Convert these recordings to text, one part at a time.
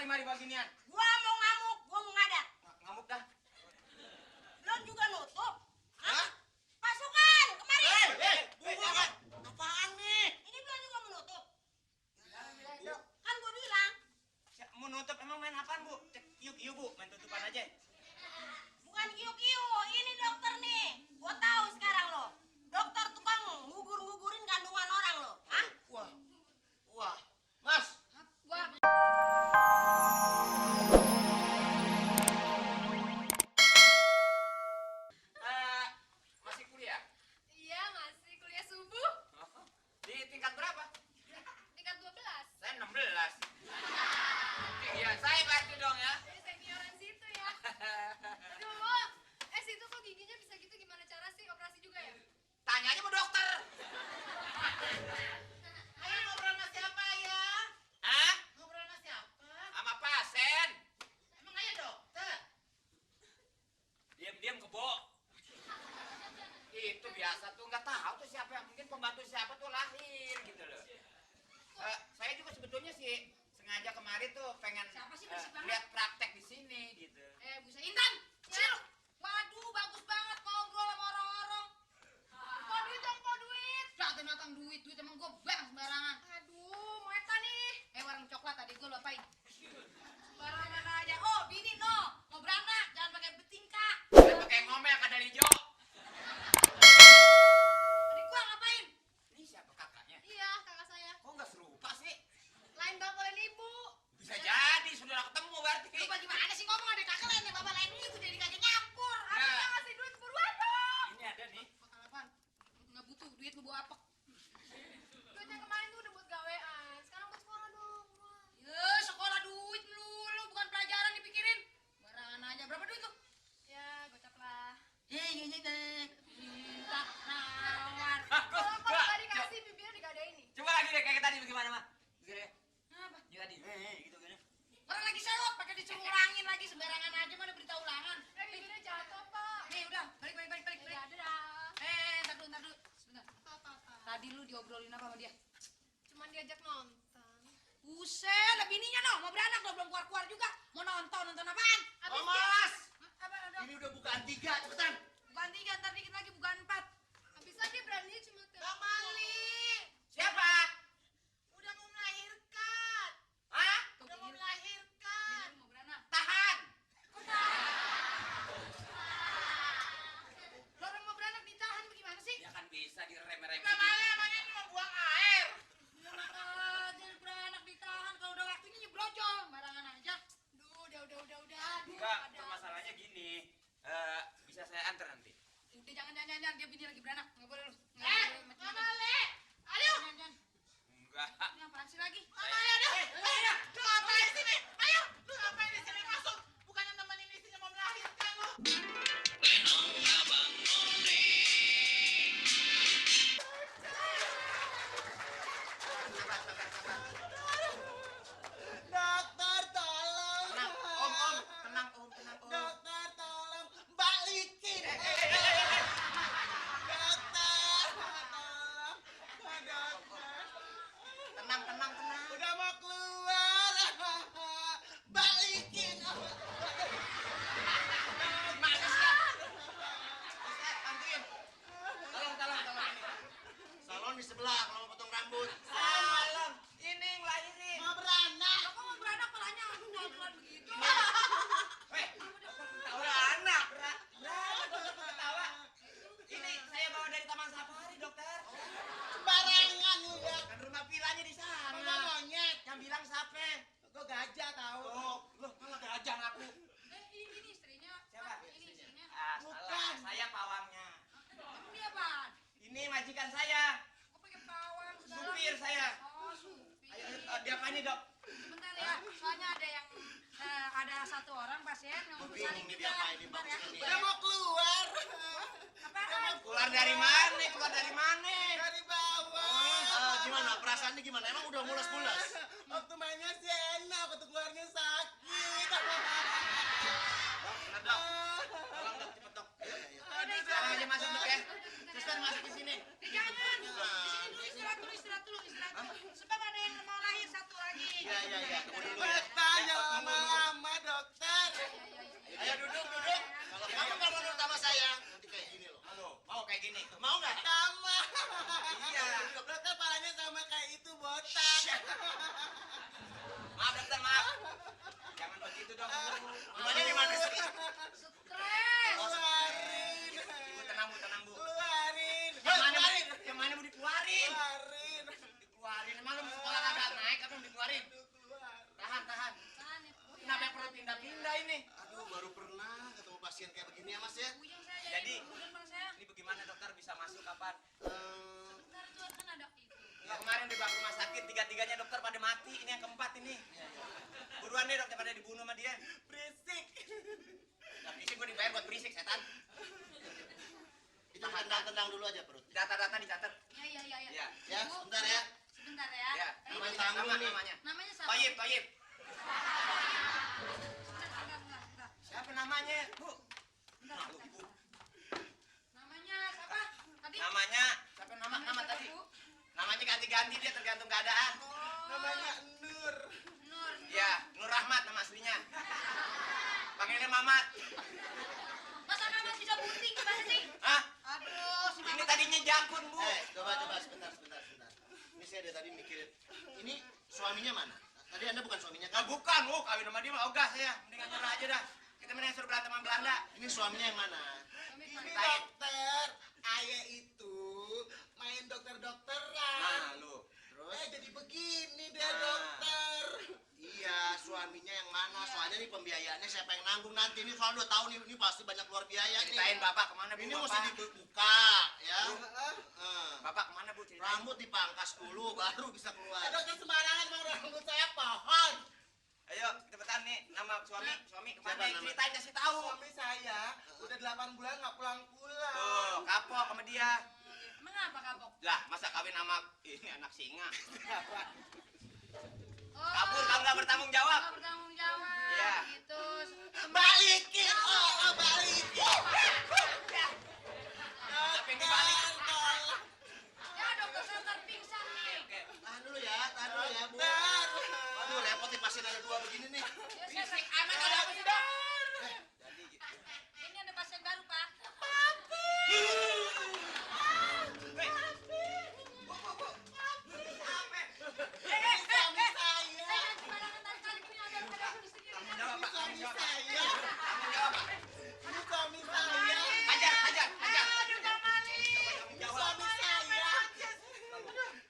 mari beginian? Gua mau ngamuk, gua mau ngadat. Ngamuk dah. Lo juga nutup? Hah? Pasukan, kemari. Apaan nih? Ini belum juga menutup. Bu. Kan gua bilang. Mau nutup emang main apaan, Bu? Cek kiu-kiu, Bu. Main tutupan aja. Bukan kiu-kiu, ini dokter nih. Gua tahu sekarang lo. Dokter tukang ngugur-ngugurin kandungan orang lo. Hah? Wah. Mas. Wah. Masih kuliah? Iya, masih kuliah subuh. Di tingkat berapa? Tingkat 12. Saya 16. Iya, saya berarti dong ya. Jadi senioran situ ya. Aduh, situ kok giginya bisa gitu, gimana cara sih? Operasi juga ya? Tanya aja sama dokter. Ayo ngobrol sama siapa ya? Hah? Ngobrol sama siapa? Sama pasien. Emang aja dokter? Diam-diam kebo. Itu biasa tuh, nggak tahu tuh siapa yang mungkin pembantu siapa tuh lahir gitu loh. Saya juga sebetulnya sih sengaja kemarin tuh pengen Siapa sih berisik banget? lihat praktek di sini gitu. Busa Intan. Sini lu. Waduh, bagus banget ngobrol sama orang-orang. Kok duit dong, kok duit? Datang duit emang gue bang sembarangan. Aduh, Moeta nih. Warung coklat tadi gue lupain. Sembarangan aja. Oh, bini no. Mau beranak, jangan pakai betingkah. Jangan pakai ngomel kadal hijau. Adik gua ngapain? Ini siapa kakaknya? Iya, kakak saya. Kok nggak serupa sih? Lain bapak lain ibu. Bisa jadi saudara ketemu berarti. Lu bagaimana sih ngomong ada kakak lain bapak lain itu jadi kagak nyampur. Nah. Aduh, ngasih duit buruan dong. Ini ada nih. Makan apaan? Nggak butuh duit lu bawa apa? Duitnya kemarin tuh udah buat gawean. Sekarang buat sekolah dong. Wah. Ya, sekolah duit lu bukan pelajaran dipikirin. Barangan aja. Berapa duit tuh? Ya, gocap lah. Minta nawar. Kalau nggak dikasih, bibirnya digadain nih. Coba lagi deh kayak tadi bagaimana mah? Begini. Apa? Jadi gitu gini. Orang lagi sewot pakai disuruh ulangin lagi sembarangan aja mana berita ulangan. Bibirnya jatuh, Pak. Nih udah, balik. Ya, dadah. Ntar dulu. Sebentar. Apa? Tadi lu diobrolin apa sama dia? Cuman diajak nonton. Buset, lah bininya no, mau beranak lo belum keluar juga. Mau nonton apaan? Abis Mas. Apa ada? Ini udah bukaan 3, cepetan. Bukan 3, ntar dikit lagi bukan 4. Habisan dia beraninya cuma Bang Mali, Siapa? udah mau melahirkan. Hah? Udah mau melahirkan. Bini lu mau beranak. Tahan. Lo orang mau beranak ditahan bagaimana sih? Ya kan bisa direm-rem. Bang Mali emangnya ini mau buang air. Ya makanya beranak ditahan kalau udah waktunya nyebrojol, barangan aja. Duh, udah. Enggak, masalahnya gini. Bisa saya antar nanti. Udah jangan dia bini lagi beranak, nggak boleh lu. Bang Mali, ayo. Jangan. Enggak. Ini apaan sih lagi? Bang Mali, aduh. Lu ngapain di sini? Ayo, lu ngapain di sini masuk? Bukannya nemenin istrinya mau melahirkan lu. Dokter tolong. Tenang, Om. Tenang, Om. Dokter tolong balikin. Dokter tolong. Dokter. Tenang. Udah mau keluar. Balikin. Gimana sih? Bisa bantuin. Tolong ini. Salon di sebelah kalau mau potong rambut. Salon. Ini ngelahirin. Mau beranak. Kok mau beranak palanya jalan begitu? Weh, beranak. Dokter ketawa. Ini saya bawa dari Taman Safari, dokter. Sembarangan udah. Kan rumah vilanya di sana. Rumah monyet. Yang bilang siapa? Gue gajah tahu. Oh, loh, malah gajah ngaku. Ini istrinya. Siapa? Ini istrinya. Salah. Bukan. Saya pawangnya. Emang dia apaan? Ini majikan saya. Kok pakai pawang segala? Supir saya. Oh, supir. Ayo, diapain nih, Dok? Sebentar ya, soalnya ada satu orang pasien yang mau Bingung salin nih juga. diapain nih, Sebentar ya. Bang. Udah mau keluar. Apaan? Keluar dari mana? Dari bawah. Gimana? Perasaannya gimana? Emang udah mules-mules? Waktu mainnya sih enak, waktu keluarnya sakit. Dok, tolong dok, cepet dok. Ayo, Sekarang aja masuk dok ya. Suster masuk di sini. Jangan. Di sini dulu istirahat dulu. Sebab ada yang mau lahir satu lagi. Iya. Tunggu dulu ya. Tanya. pindah-pindah ini. Aduh, baru pernah ketemu pasien kayak begini ya, Mas ya. Ujung saya Jadi, ujung bang saya. ini bagaimana dokter bisa masuk kapan? Sebentar tuh kan ada itu. Nggak, kemarin di bak rumah sakit tiga-tiganya dokter pada mati. Ini yang keempat ini. Buruan deh dokter pada dibunuh sama dia. Berisik. Nah, berisik gue dibayar buat berisik setan. Itu tendang-tendang dulu aja perut. Data-data dicatat. Iya. Ya. Ya, Bu, sebentar ya. Sebentar ya. Ya. Namanya Nama tanggung nih. namanya. Namanya siapa? Toyib, Toyib. Bentar. Siapa namanya, Bu? Bentar. Malu, Ibu. Namanya siapa? Tadi? Namanya siapa nama Namanya tadi? siapa, Bu? Namanya ganti-ganti dia tergantung keadaan. Namanya Nur. Nur. Ya, Nur Rahmat nama aslinya. Panggilnya Mamat. Masa Mamat bisa bunting gimana sih? Hah? Aduh, si Ini Mamat. tadinya Jakun, Bu. Coba sebentar. Ini saya dari tadi mikirin. Ini suaminya mana? Tadi Anda bukan suaminya Nah, kan? bukan, Bu. Kawin sama dia mah ogah saya. Mendingan nyerah aja dah. Kita mendingan suruh berantem sama Belanda. Ini suaminya yang mana? Ini Tain. dokter. Ayah itu main dokter-dokteran. Nah, lu. Terus? Jadi begini deh Nah. dokter. Iya, suaminya yang mana? Soalnya nih pembiayaannya siapa yang nanggung nanti? Ini soal 2 tahun ini pasti banyak keluar biaya nih. Ceritain Bapak kemana, Bu? Ini Bapak? mesti dibuka, ya. Heeh. Bapak kemana, Bu? Ceritain. Rambut dipangkas dulu, baru bisa keluar. Dokter sembarangan bang, rambut saya pohon. Ayo, cepetan nih. Nama suami kemana? Siapa nama? Ceritain, kasih tahu. Suami saya udah 8 bulan nggak pulang-pulang. Tuh, kapok sama dia. Emang apa kapok? Lah, masa kawin sama ini anak singa? Oh, Kabur kalau nggak bertanggung jawab. nggak bertanggung jawab. Iya. Gitu. Balikin, balikin. Apa yang dibalik? Tolong. Ya dokter pingsan nih. Oke. Tahan dulu ya, Bu. Dokter. Aduh, repot nih pasien ada 2 begini nih. Ya, Berisik saya- amat ada apa sih, Dok? Jadi gitu. Ini ada pasien baru pak. Hei. Bu. Apa? Ini suami saya. Saya sembarangan tarik tarik ini ada di sini. Tanggung jawab, Pak. Suami Tanggung jawab. saya. Tanggung jawab, Pak. Ini suami saya. Hajar. Aduh Jamali. Tanggung jawab. Suami saya.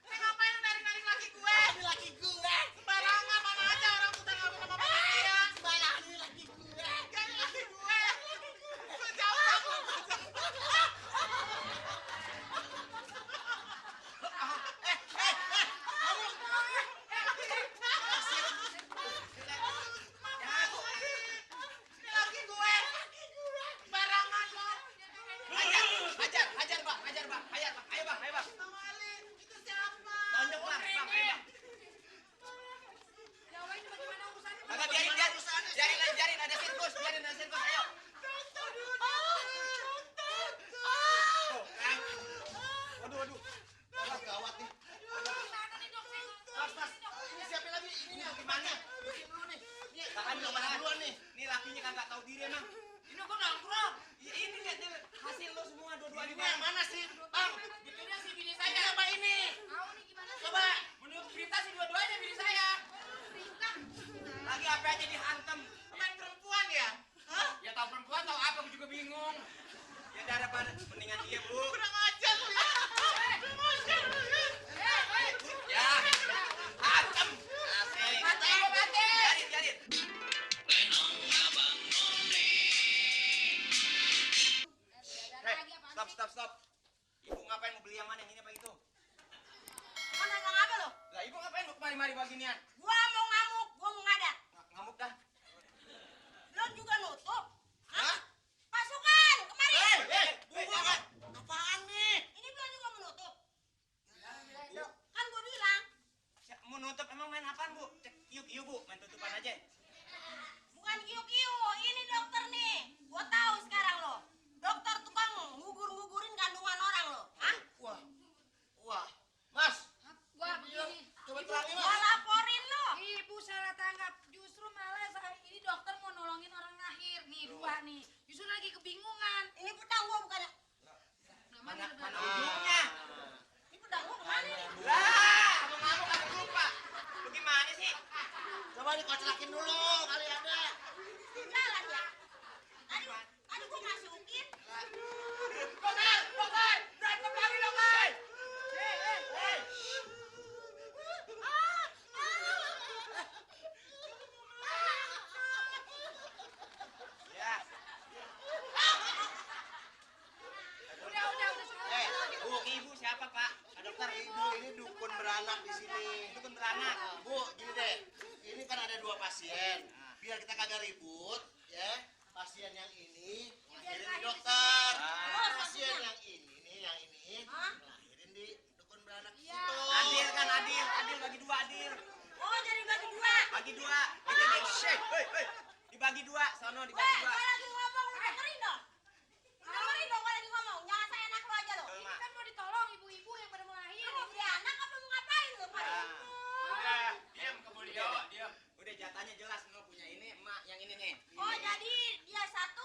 Ngapain narik-narik laki gue? Ini laki gue. Sembarangan mana aja orang udah nggak mau sama dia. Sembarangan ini laki gue. Jadi laki gue. Sejauh kamu. Laki gue. Barangan lo. Hajar, Pak. Ayo, Bang. Ayo, Bang. Itu siapa? Tonjok lah, Bang. Ayo, Bang. Ya Allah, ini bagaimana urusannya? Agak biarin ada sirkus, ayo. Tuh, kan? Waduh. Gawat nih. Gimana nih dok? Mas. Ini siapa lagi? Ini nih, Gimana? Bersihin dulu nih. Tahan Udah dong, mana tahan. duluan nih? Ini lakinya kagak tahu diri emang. Ini kok nongkrong? Ya, ini lihat dia hasil lo semua dua-duanya. Ini yang mana sih? Bang, Itunya si bini ini saya. apa ini? Tahu nih gimana sih? Coba. Menurut berita sih dua-duanya bini saya. Lagi apa aja dihantem. Main perempuan ya? Hah? Ya tahu perempuan tahu apa gue juga bingung. Ya daripada mendingan dia, Bu. Kurang ajar lu ya. Ya. Hantem. Asik. Biarin. Stop. Ibu ngapain mau beli yang mana? Yang ini apa itu? Mana ngomong apa lo? Lah, ibu ngapain mau kemari-mari beginian? Gua mau ngamuk, gua mau ngadak. Ngamuk dah. Lo juga nutup? Hah? Pasukan, kemari. Bu, jangan. Apaan nih? Ini belum juga menutup. Kan gua bilang, Mau nutup emang main apaan, Bu? Cek iu, Bu. Main tutupan aja. bukan kiu-kiu, ini dokter nih. Gua tahu sekarang lo. Dokter tukang ngugur-ngugurin kandungan orang lo. Hah? Wah. Mas, Wah begini. coba terangin, Gua Mas. laporin lo. Ibu salah tanggap. Ada apa, Pak? Pak dokter. Ibu ini dukun beranak di sini. Dukun beranak. Bu, gini deh. Ini kan ada 2 pasien. Biar kita kagak ribut, ya. Pasien yang ini lahirin di dokter. Pasien yang ini nih, yang ini lahirin di dukun beranak di situ. Adil kan, adil. Adil bagi 2, adil. Oh, jadi bagi dua. Bagi 2. Dibagi 2, sono dibagi Weh, 2. gua lagi ngomong, lu dengerin dong. Lu dengerin dong, gua lagi ngomong. Jangan saya enak lu aja lo. Ini kan mau ditolong ibu-ibu yang pada mau lahir. Lu mau beli anak apa mau ngapain lu, Pak? Udah, diam kamu diam. Udah jatahnya jelas, lo punya ini, emak yang ini nih. Oh, jadi dia 1